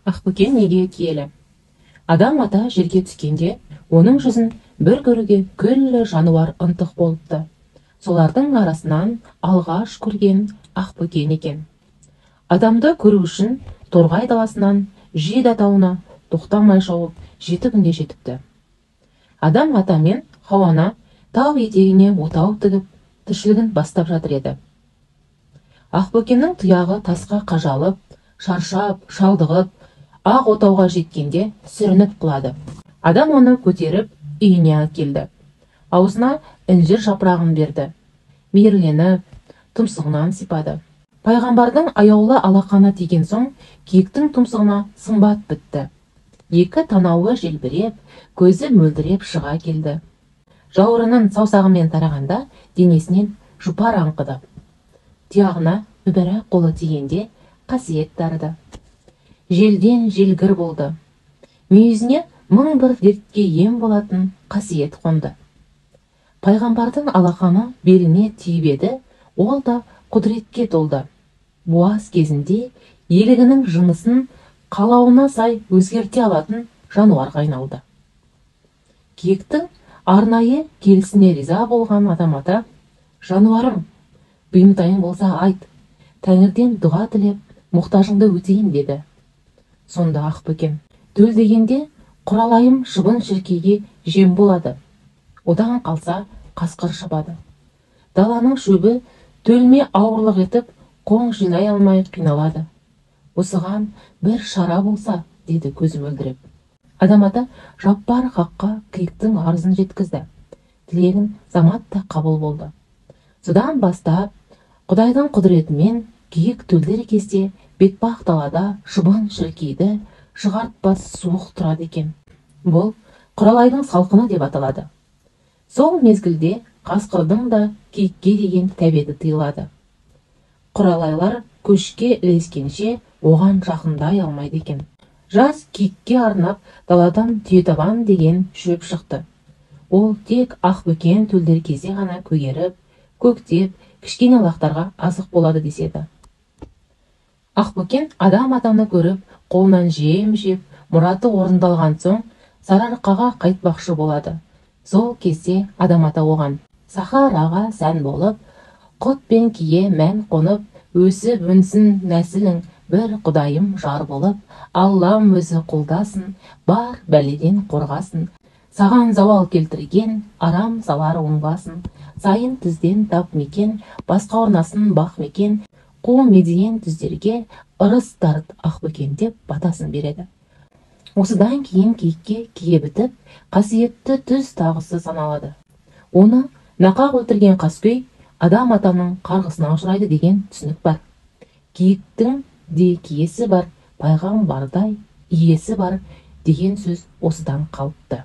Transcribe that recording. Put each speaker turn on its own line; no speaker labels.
Ақбөкен неге киелі? Адам ата жерге түскенде, оның жүзін бір көруге күллі жануар ынтық болыпты. Солардың арасынан алғаш көрген Ақбөкен екен. Адамды көру үшін Торғай даласынан Жид атауына тоқтамай шауып 7 күнде жетіпті. Адам ата мен Хауана тау етегіне отау тігіп, тіршілігін бастап жатыр еді. Ақбөкеннің тұяғы тасқа қажалып, шаршап, шалдығып, ақ отауға жеткенде сүрініп құлады. Адам оны көтеріп үйіне әкелді. Аузына інжір жапырағын берді. Мейірленіп, тұмсығынан сипады. Пайғамбардың аяулы алақаны тиген соң, киіктің тұмсығына сымбат бітті. Екі танауы желбіреп, көзі мөлдіреп шыға келді. Жауырынын саусағымен тарағанда денесінен жұпар аңқыды. Тұяғына мүбәрак қолы тигенде қасиет дарыды. Желден желгір болды. Мүйізіне мың бір дертке ем болатын қасиет қонды. Пайғамбардың алақаны беліне тиіп еді, ол да құдіретке толды. Буаз кезінде елігінің жынысын қалауына сай өзгерте алатын жануарға айналды. Киіктің арнайы келісіне риза болған Адам ата: «Жануарым, бұйымтайың болса айт, Тәңірден дұға тілеп, мұқтажыңды өтейін» деді. Сонда Ақбөкен: «Төл дегенде құралайым шыбын шіркейге жем болады. Одан қалса қасқыр шабады. Даланың шөбі төлме ауырлық етіп, қоң жинай алмай қиналады. Осыған бір шара болса» деді көзі мөлдіреп. Адам ата жаппар хаққа киіктің арызын жеткізді. Тілегін замат та қабыл болды. Содан бастап Құдайдың құдіретімен киік төлдер кезде бетпақ далада шыбын шіркейді шығартпас суық тұрады екен. Бұл құралайдың салқыны деп аталады. Сол мезгілде қасқырдың да киікке деген тәбеті тыйылады. Құралайлар көшке ілескенше оған жақындай алмайды екен. Жас киікке арнап даладан түйетабан деген шөп шықты. Ол тек Ақбөкен төлдер кезде ғана көгеріп, көктеп, кішкене лақтарға азық болады деседі. Ақбөкен Адам атаны көріп, қолынан жем жеп, мұраты орындалған соң Сарыарқаға қайтпақшы болады. Сол кезде Адам ата оған: «Сахараға сән болып, құт пен кие мән қонып, өсіп өнсін нәсілің, бір Құдайым жар болып, Аллам өзі қолдасын, бар бәледен қорғасын. Саған зауал келтірген, арам салар оңбасын. Сайын тізден тап мекен, басқа орнасын бақ мекен. Қу медиен түздерге ырыс тарт Ақбөкен» деп батасын береді. Осыдан кейін киікке кие бітіп, қасиетті түз тағысы саналады. Оны нақақ өлтірген қаскөй Адам атаның қарғысына ұшырайды деген түсінік бар. Киіктің де киесі бар, пайғамбардай иесі бар деген сөз осыдан қалыпты.